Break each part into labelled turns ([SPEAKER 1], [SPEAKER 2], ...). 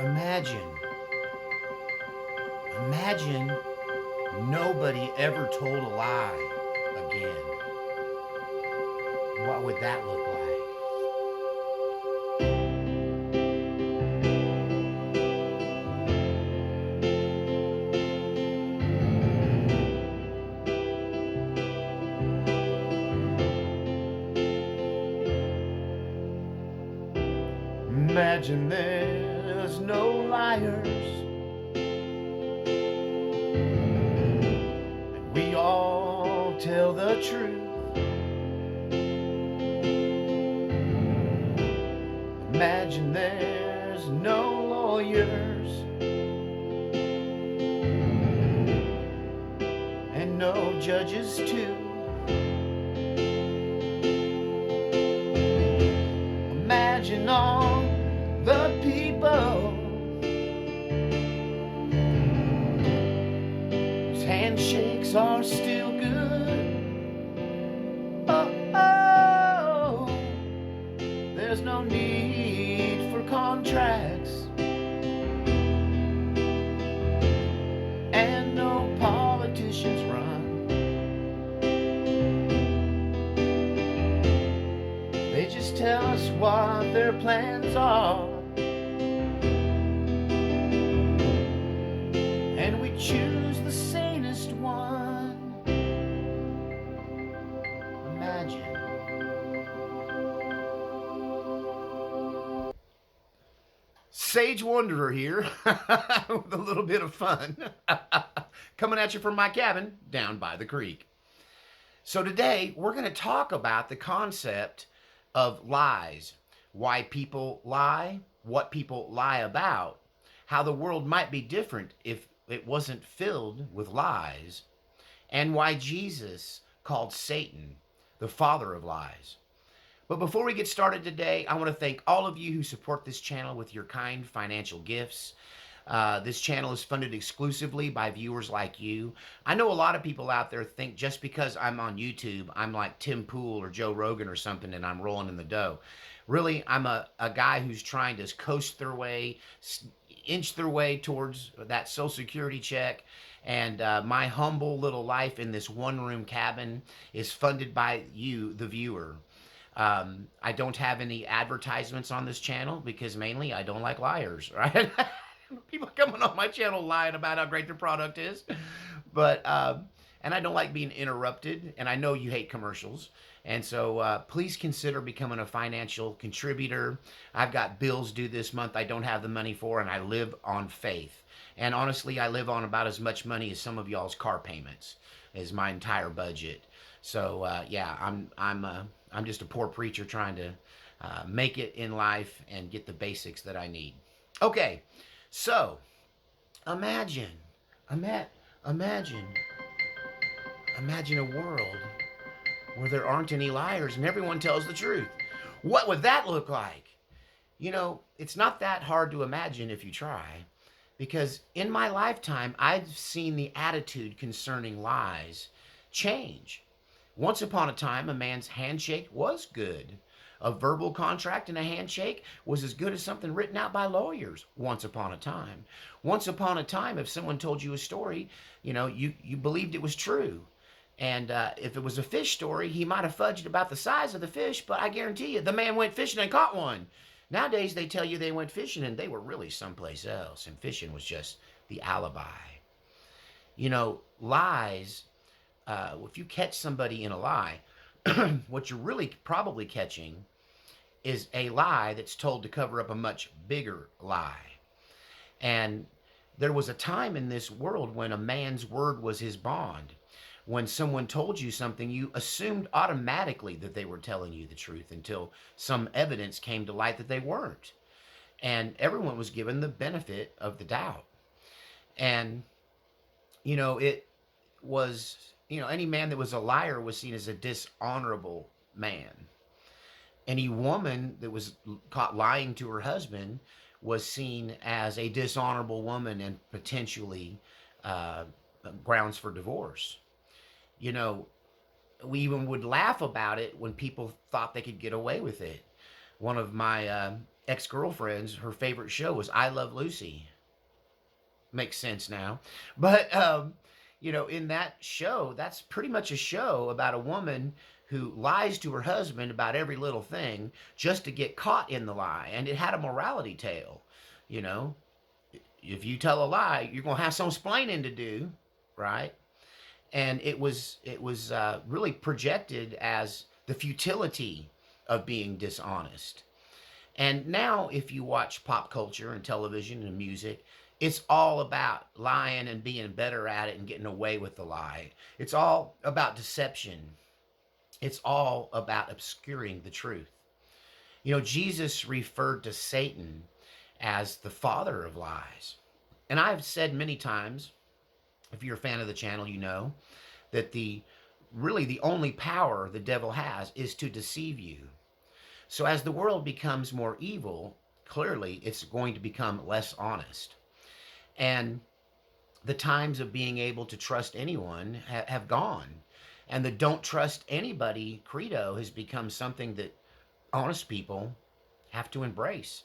[SPEAKER 1] Imagine, imagine nobody ever told a lie again. What would that look like? Imagine there's no liars, and we all tell the truth. Imagine there's no lawyers and no judges too. Imagine all the people whose handshakes are still good. Oh, there's no need for contracts and no politicians run. They just tell us what their plans are, and we choose the sanest one. Imagine. Sage Wanderer here with a little bit of fun coming at you from my cabin down by the creek. So today we're going to talk about the concept of lies, why people lie, what people lie about, how the world might be different if it wasn't filled with lies, and why Jesus called Satan the father of lies. But before we get started today, I want to thank all of you who support this channel with your kind financial gifts. This channel is funded exclusively by viewers like you. I know a lot of people out there think just because I'm on YouTube, I'm like Tim Pool or Joe Rogan or something and I'm rolling in the dough. Really, I'm a guy who's trying to coast their way, inch their way towards that Social Security check. And my humble little life in this one-room cabin is funded by you, the viewer. I don't have any advertisements on this channel because mainly I don't like liars, right? People coming on my channel lying about how great their product is. But, and I don't like being interrupted, and I know you hate commercials. And so please consider becoming a financial contributor. I've got bills due this month I don't have the money for, and I live on faith. And honestly, I live on about as much money as some of y'all's car payments is my entire budget. So yeah, I'm just a poor preacher trying to make it in life and get the basics that I need. Okay, so imagine, imagine, imagine a world where there aren't any liars and everyone tells the truth. What would that look like? You know, it's not that hard to imagine if you try, because in my lifetime, I've seen the attitude concerning lies change. Once upon a time, a man's handshake was good. A verbal contract and a handshake was as good as something written out by lawyers once upon a time. Once upon a time, if someone told you a story, you believed it was true. And if it was a fish story, he might have fudged about the size of the fish, but I guarantee you, the man went fishing and caught one. Nowadays, they tell you they went fishing and they were really someplace else, and fishing was just the alibi. Lies, if you catch somebody in a lie, what you're really probably catching is a lie that's told to cover up a much bigger lie. And there was a time in this world when a man's word was his bond. When someone told you something, you assumed automatically that they were telling you the truth until some evidence came to light that they weren't. And everyone was given the benefit of the doubt. And, it was, any man that was a liar was seen as a dishonorable man. Any woman that was caught lying to her husband was seen as a dishonorable woman and potentially grounds for divorce. We even would laugh about it when people thought they could get away with it. One of my ex-girlfriends, her favorite show was I Love Lucy. Makes sense now. But in that show, that's pretty much a show about a woman who lies to her husband about every little thing just to get caught in the lie. And it had a morality tale. You know, if you tell a lie, you're gonna have some splaining to do, right? And it was really projected as the futility of being dishonest. And now, if you watch pop culture and television and music, it's all about lying and being better at it and getting away with the lie. It's all about deception. It's all about obscuring the truth. Jesus referred to Satan as the father of lies. And I've said many times, if you're a fan of the channel, you know that the only power the devil has is to deceive you. So as the world becomes more evil, clearly it's going to become less honest. And the times of being able to trust anyone have gone. And the don't trust anybody credo has become something that honest people have to embrace.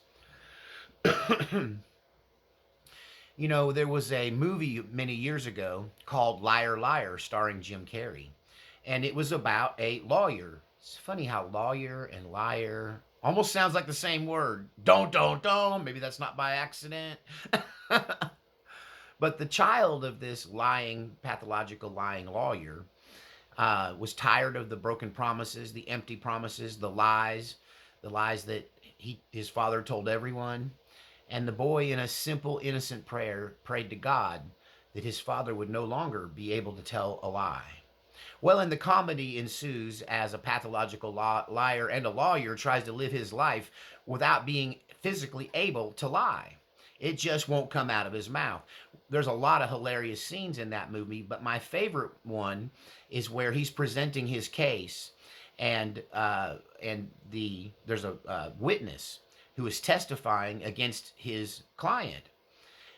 [SPEAKER 1] There was a movie many years ago called Liar Liar starring Jim Carrey. And it was about a lawyer. It's funny how lawyer and liar almost sounds like the same word. Don't. Maybe that's not by accident. But the child of this lying, pathological lying lawyer was tired of the broken promises, the empty promises, the lies that his father told everyone. And the boy, in a simple, innocent prayer, prayed to God that his father would no longer be able to tell a lie. Well, and the comedy ensues as a pathological liar and a lawyer tries to live his life without being physically able to lie. It just won't come out of his mouth. There's a lot of hilarious scenes in that movie, but my favorite one is where he's presenting his case, and there's a witness who is testifying against his client.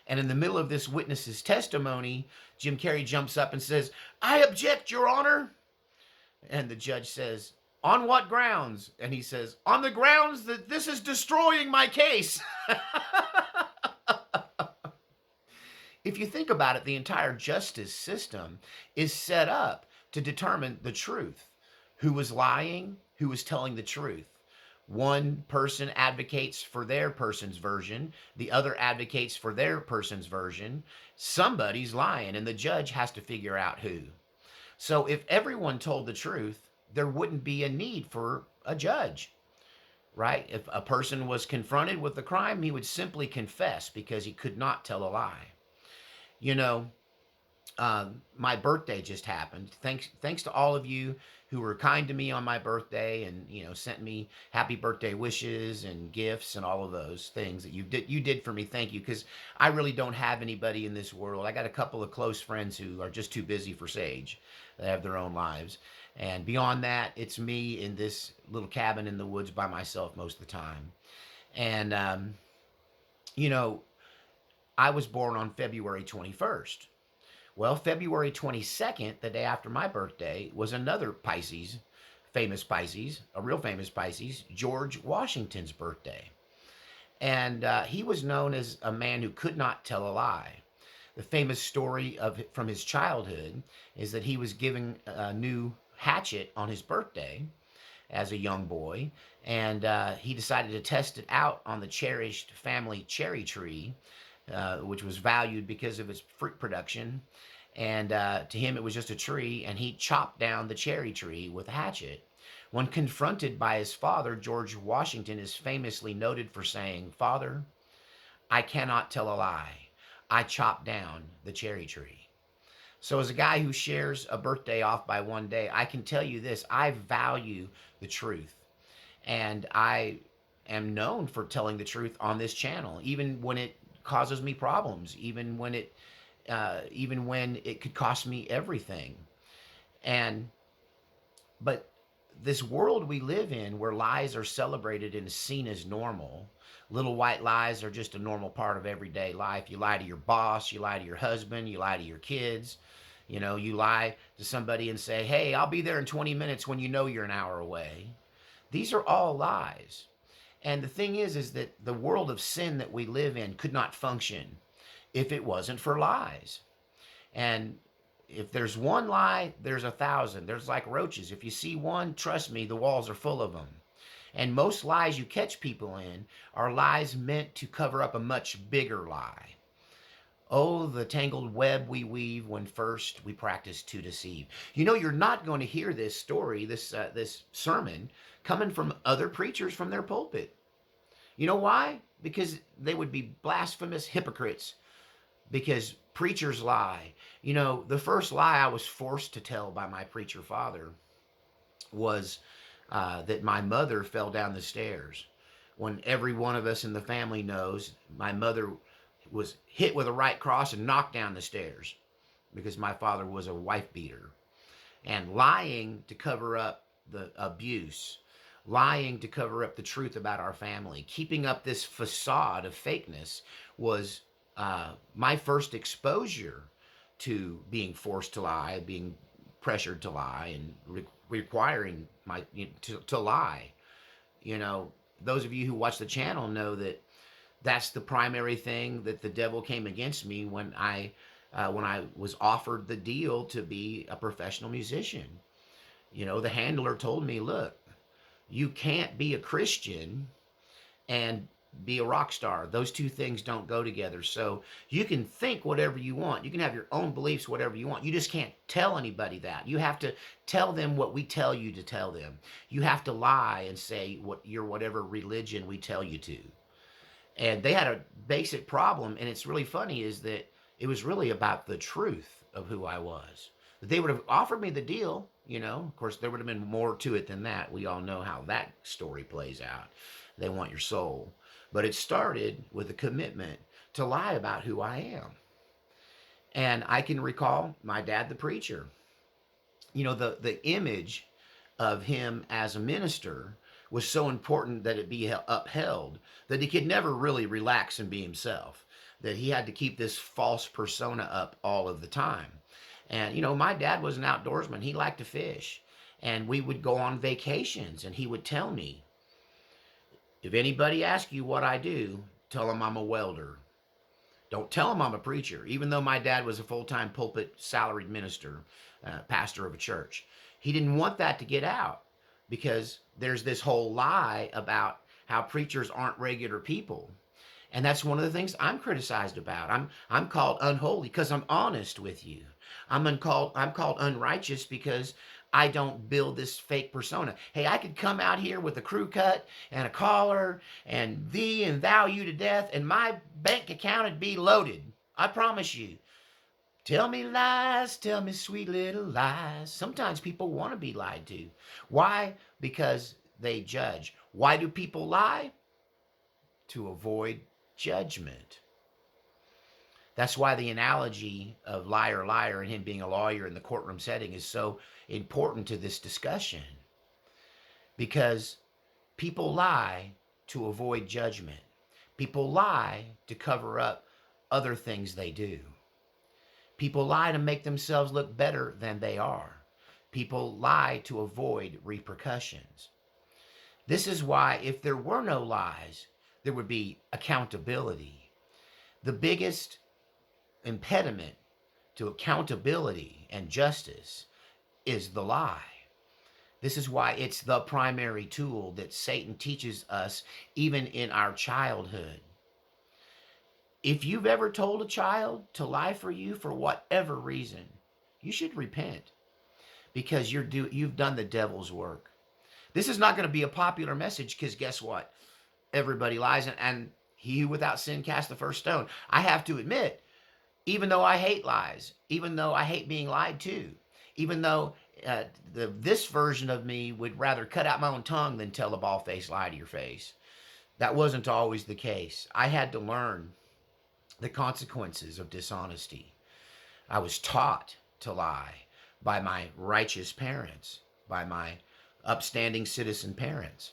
[SPEAKER 1] And in the middle of this witness's testimony, Jim Carrey jumps up and says, "I object, Your Honor." And the judge says, "On what grounds?" And he says, "On the grounds that this is destroying my case." If you think about it, the entire justice system is set up to determine the truth. Who was lying? Who was telling the truth? One person advocates for their person's version. The other advocates for their person's version. Somebody's lying, and the judge has to figure out who. So if everyone told the truth, there wouldn't be a need for a judge, right? If a person was confronted with the crime, he would simply confess because he could not tell a lie. My birthday just happened. Thanks to all of you who were kind to me on my birthday and sent me happy birthday wishes and gifts and all of those things that you did for me. Thank you, because I really don't have anybody in this world. I got a couple of close friends who are just too busy for Sage. They have their own lives, and beyond that, it's me in this little cabin in the woods by myself most of the time. And I was born on February 21st. Well, February 22nd, the day after my birthday, was another Pisces, a real famous Pisces, George Washington's birthday. And he was known as a man who could not tell a lie. The famous story from his childhood is that he was given a new hatchet on his birthday as a young boy, and he decided to test it out on the cherished family cherry tree, which was valued because of its fruit production. And to him, it was just a tree, and he chopped down the cherry tree with a hatchet. When confronted by his father, George Washington is famously noted for saying, "Father, I cannot tell a lie. I chopped down the cherry tree." So as a guy who shares a birthday off by one day, I can tell you this: I value the truth. And I am known for telling the truth on this channel, even when it causes me problems, even when it could cost me everything. But this world we live in, where lies are celebrated and seen as normal, little white lies are just a normal part of everyday life. You lie to your boss, you lie to your husband, you lie to your kids. You lie to somebody and say, "Hey, I'll be there in 20 minutes," when you know you're an hour away. These are all lies. And the thing is that the world of sin that we live in could not function if it wasn't for lies. And if there's one lie, there's 1,000. There's like roaches. If you see one, trust me, the walls are full of them. And most lies you catch people in are lies meant to cover up a much bigger lie. Oh, the tangled web we weave when first we practice to deceive. You know, you're not going to hear this story, this sermon, coming from other preachers from their pulpit. You know why? Because they would be blasphemous hypocrites. Because preachers lie. You know, the first lie I was forced to tell by my preacher father was that my mother fell down the stairs. When every one of us in the family knows my mother was hit with a right cross and knocked down the stairs because my father was a wife beater. And lying to cover up the abuse, lying to cover up the truth about our family, keeping up this facade of fakeness was my first exposure to being forced to lie, being pressured to lie, and requiring to lie. You know, those of you who watch the channel know that that's the primary thing that the devil came against me when I was offered the deal to be a professional musician. You know, the handler told me, look, you can't be a Christian and be a rock star. Those two things don't go together. So you can think whatever you want. You can have your own beliefs, whatever you want. You just can't tell anybody that. You have to tell them what we tell you to tell them. You have to lie and say what your whatever religion we tell you to. And they had a basic problem, and it's really funny, is that it was really about the truth of who I was. They would have offered me the deal, you know. Of course, there would have been more to it than that. We all know how that story plays out. They want your soul. But it started with a commitment to lie about who I am. And I can recall my dad, the preacher. You know, the image of him as a minister was so important that it be upheld that he could never really relax and be himself, that he had to keep this false persona up all of the time. And, you know, my dad was an outdoorsman. He liked to fish. And we would go on vacations, and he would tell me, if anybody asks you what I do, tell them I'm a welder. Don't tell them I'm a preacher, even though my dad was a full-time pulpit salaried minister, pastor of a church. He didn't want that to get out because there's this whole lie about how preachers aren't regular people. And that's one of the things I'm criticized about. I'm called unholy because I'm honest with you. I'm called unrighteous because I don't build this fake persona. Hey, I could come out here with a crew cut and a collar and thee and thou you to death, and my bank account would be loaded. I promise you. Tell me lies, tell me sweet little lies. Sometimes people want to be lied to. Why? Because they judge. Why do people lie? To avoid judgment. That's why the analogy of liar, liar, and him being a lawyer in the courtroom setting is so important to this discussion. Because people lie to avoid judgment. People lie to cover up other things they do. People lie to make themselves look better than they are. People lie to avoid repercussions. This is why if there were no lies, there would be accountability. The biggest impediment to accountability and justice is the lie. This is why it's the primary tool that Satan teaches us even in our childhood. If you've ever told a child to lie for you for whatever reason, you should repent because you've done the devil's work. This is not going to be a popular message because guess what? Everybody lies, and he who without sin cast the first stone. I have to admit, even though I hate lies, even though I hate being lied to, even though this version of me would rather cut out my own tongue than tell a bald-faced lie to your face, that wasn't always the case. I had to learn the consequences of dishonesty. I was taught to lie by my righteous parents, by my upstanding citizen parents.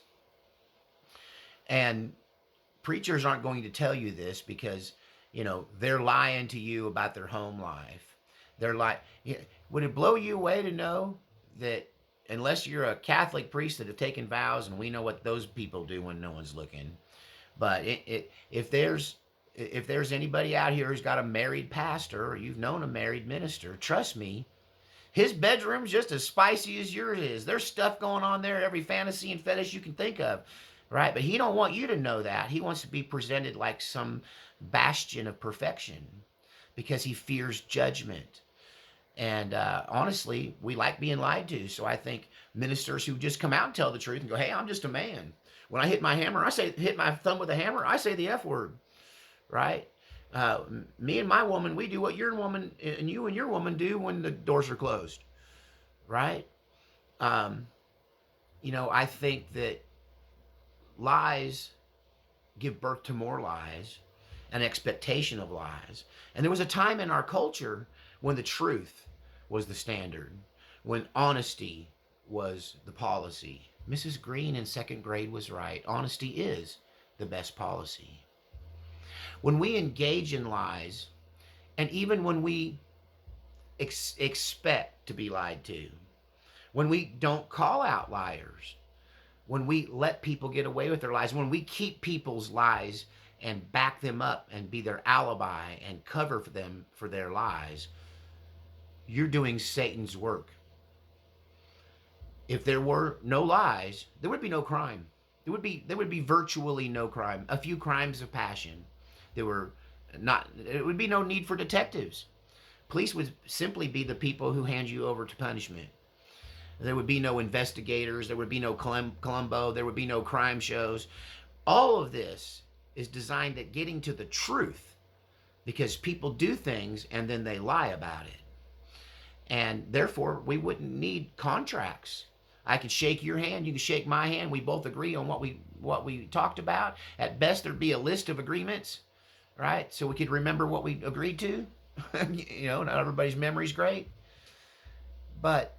[SPEAKER 1] And preachers aren't going to tell you this because, you know, they're lying to you about their home life. They're like, would it blow you away to know that unless you're a Catholic priest that have taken vows, and we know what those people do when no one's looking. But if there's anybody out here who's got a married pastor, or you've known a married minister, trust me, his bedroom's just as spicy as yours is. There's stuff going on there, every fantasy and fetish you can think of, right? But he don't want you to know that. He wants to be presented like some bastion of perfection because he fears judgment. And honestly, we like being lied to. So I think ministers who just come out and tell the truth and go, hey, I'm just a man. When I hit my hammer, hit my thumb with a hammer, I say the F word, right? Me and my woman, we do what your woman and you and your woman do when the doors are closed, right? I think that lies give birth to more lies, an expectation of lies. And there was a time in our culture when the truth was the standard, when honesty was the policy. Mrs. Green in second grade was right. Honesty is the best policy. When we engage in lies, and even when we expect to be lied to, when we don't call out liars, when we let people get away with their lies, when we keep people's lies and back them up and be their alibi and cover for them for their lies, you're doing Satan's work. If there were no lies, there would be no crime. There would be virtually no crime. A few crimes of passion. It would be no need for detectives. Police would simply be the people who hand you over to punishment. There would be no investigators. There would be no Columbo. There would be no crime shows. All of this is designed at getting to the truth, because people do things and then they lie about it. And therefore, we wouldn't need contracts. I could shake your hand, you could shake my hand. We both agree on what we talked about. At best, there'd be a list of agreements, right? So we could remember what we agreed to. Not everybody's memory's great. But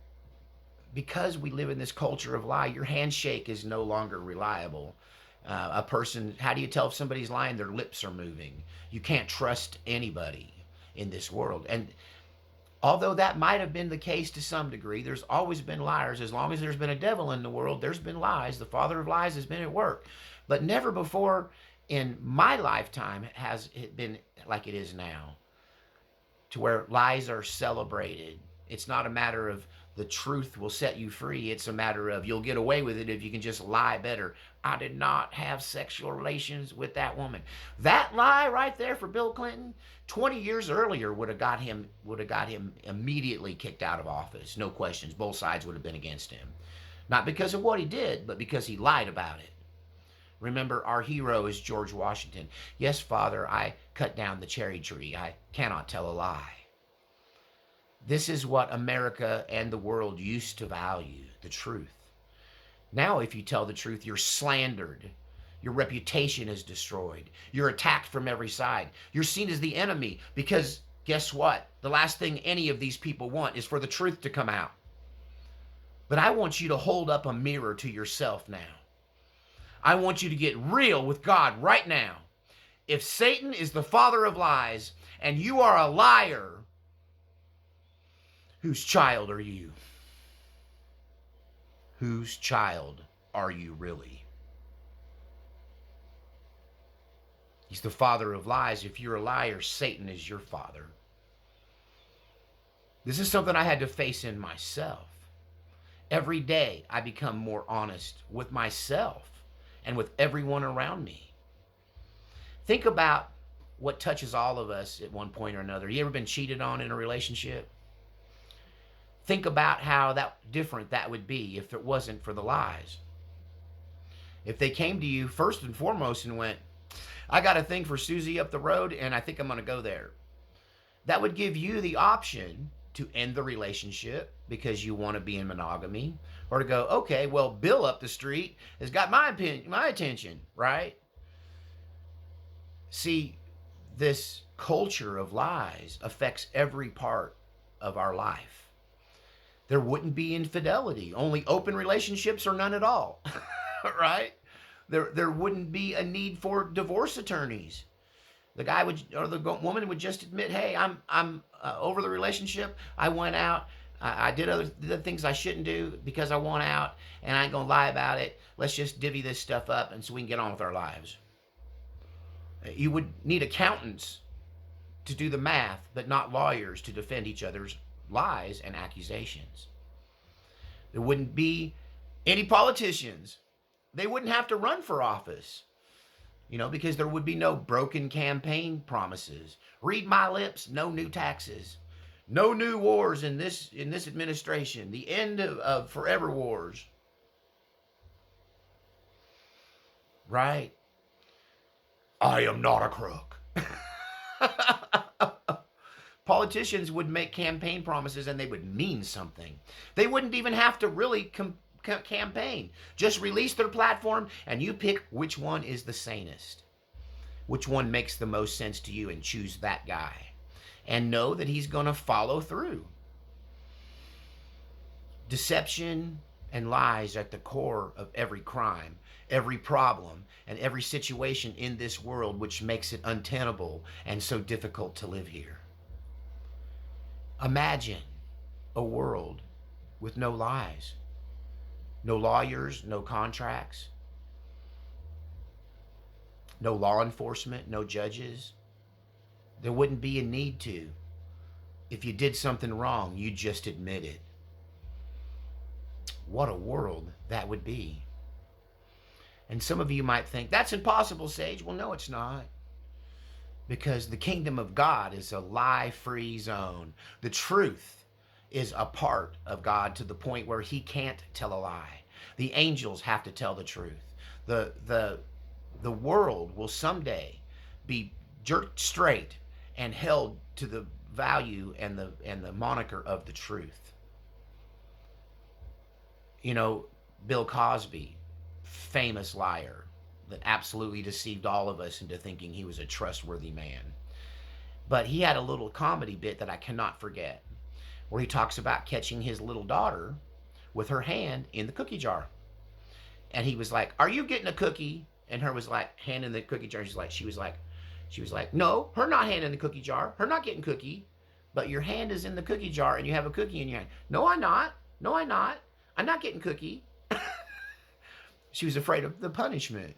[SPEAKER 1] because we live in this culture of lie, your handshake is no longer reliable. How do you tell if somebody's lying? Their lips are moving. You can't trust anybody in this world. And although that might have been the case to some degree, there's always been liars. As long as there's been a devil in the world, there's been lies. The father of lies has been at work. But never before in my lifetime has it been like it is now, to where lies are celebrated. It's not a matter of the truth will set you free. It's a matter of you'll get away with it if you can just lie better. I did not have sexual relations with that woman. That lie right there for Bill Clinton, 20 years earlier would have got him immediately kicked out of office. No questions. Both sides would have been against him. Not because of what he did, but because he lied about it. Remember, our hero is George Washington. Yes, Father, I cut down the cherry tree. I cannot tell a lie. This is what America and the world used to value, the truth. Now, if you tell the truth, you're slandered. Your reputation is destroyed. You're attacked from every side. You're seen as the enemy because, guess what? The last thing any of these people want is for the truth to come out. But I want you to hold up a mirror to yourself now. I want you to get real with God right now. If Satan is the father of lies and you are a liar, whose child are you? Whose child are you really? He's the father of lies. If you're a liar, Satan is your father. This is something I had to face in myself. Every day I become more honest with myself and with everyone around me. Think about what touches all of us at one point or another. You ever been cheated on in a relationship? Think about how different that would be if it wasn't for the lies. If they came to you first and foremost and went, I got a thing for Susie up the road and I think I'm going to go there. That would give you the option to end the relationship because you want to be in monogamy, or to go, okay, well, Bill up the street has got my attention, right? See, this culture of lies affects every part of our life. There wouldn't be infidelity, only open relationships or none at all, right? There wouldn't be a need for divorce attorneys. The guy would, or the woman would just admit, hey, I'm over the relationship. I went out, I did other things I shouldn't do because I want out, and I ain't gonna lie about it. Let's just divvy this stuff up, and so we can get on with our lives. You would need accountants to do the math, but not lawyers to defend each other's lies and accusations. There wouldn't be any politicians. They wouldn't have to run for office, because there would be no broken campaign promises. Read my lips, no new taxes. No new wars in this administration. The end of forever wars. Right? I am not a crook. Politicians would make campaign promises and they would mean something. They wouldn't even have to really campaign. Just release their platform and you pick which one is the sanest, which one makes the most sense to you, and choose that guy. And know that he's going to follow through. Deception and lies are at the core of every crime, every problem, and every situation in this world, which makes it untenable and so difficult to live here. Imagine a world with no lies, no lawyers, no contracts, no law enforcement, no judges. There wouldn't be a need to. If you did something wrong, you'd just admit it. What a world that would be. And some of you might think, that's impossible, Sage. Well, no, it's not. Because the kingdom of God is a lie-free zone. The truth is a part of God to the point where he can't tell a lie. The angels have to tell the truth. The world will someday be jerked straight and held to the value and the moniker of the truth. Bill Cosby, famous liar that absolutely deceived all of us into thinking he was a trustworthy man. But he had a little comedy bit that I cannot forget, where he talks about catching his little daughter with her hand in the cookie jar. And he was like, "Are you getting a cookie?" And her was like, hand in the cookie jar. She was like, "No, her not hand in the cookie jar. Her not getting cookie. But your hand is in the cookie jar and you have a cookie in your hand." "No, I'm not. No, I'm not. I'm not getting cookie." She was afraid of the punishment.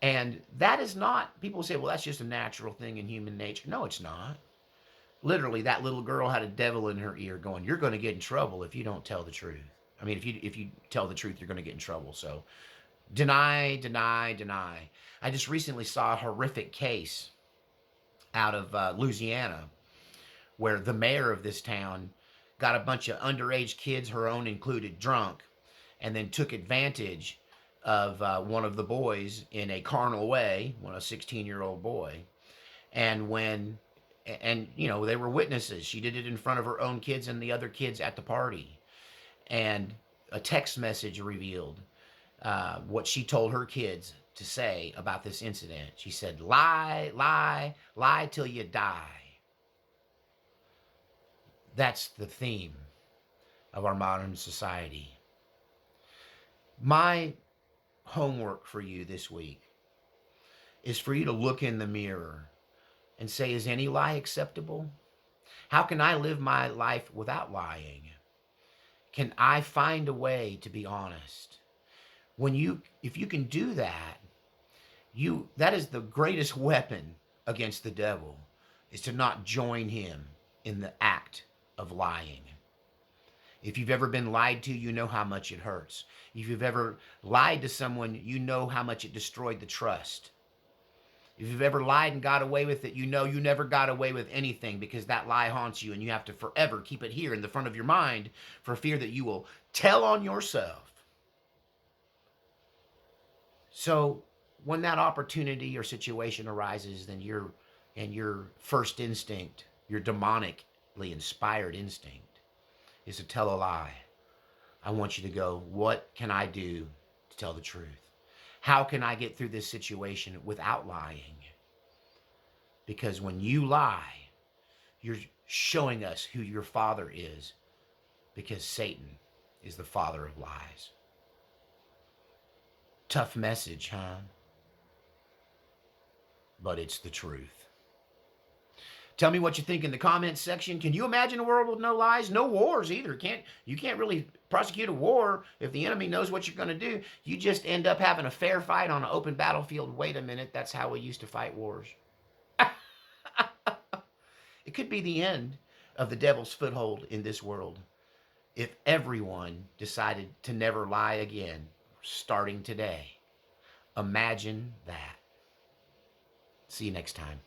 [SPEAKER 1] And that is not, people say, well, that's just a natural thing in human nature. No, it's not. Literally, that little girl had a devil in her ear going, "You're going to get in trouble if you don't tell the truth. I mean, if you tell the truth, you're going to get in trouble." So deny, deny, deny. I just recently saw a horrific case out of Louisiana where the mayor of this town got a bunch of underage kids, her own included, drunk, and then took advantage of one of the boys in a carnal way, a 16-year-old boy. And they were witnesses. She did it in front of her own kids and the other kids at the party. And a text message revealed what she told her kids to say about this incident. She said, "Lie, lie, lie till you die." That's the theme of our modern society. My homework for you this week is for you to look in the mirror and say, is any lie acceptable? How can I live my life without lying? Can I find a way to be honest? If you can do that, that is the greatest weapon against the devil, is to not join him in the act of lying. If you've ever been lied to, you know how much it hurts. If you've ever lied to someone, you know how much it destroyed the trust. If you've ever lied and got away with it, you know you never got away with anything, because that lie haunts you and you have to forever keep it here in the front of your mind for fear that you will tell on yourself. So when that opportunity or situation arises, then your first instinct, your demonically inspired instinct, is to tell a lie. I want you to go, what can I do to tell the truth? How can I get through this situation without lying? Because when you lie, you're showing us who your father is, because Satan is the father of lies. Tough message, huh? But it's the truth. Tell me what you think in the comments section. Can you imagine a world with no lies? No wars either. You can't really prosecute a war if the enemy knows what you're going to do. You just end up having a fair fight on an open battlefield. Wait a minute, that's how we used to fight wars. It could be the end of the devil's foothold in this world if everyone decided to never lie again, starting today. Imagine that. See you next time.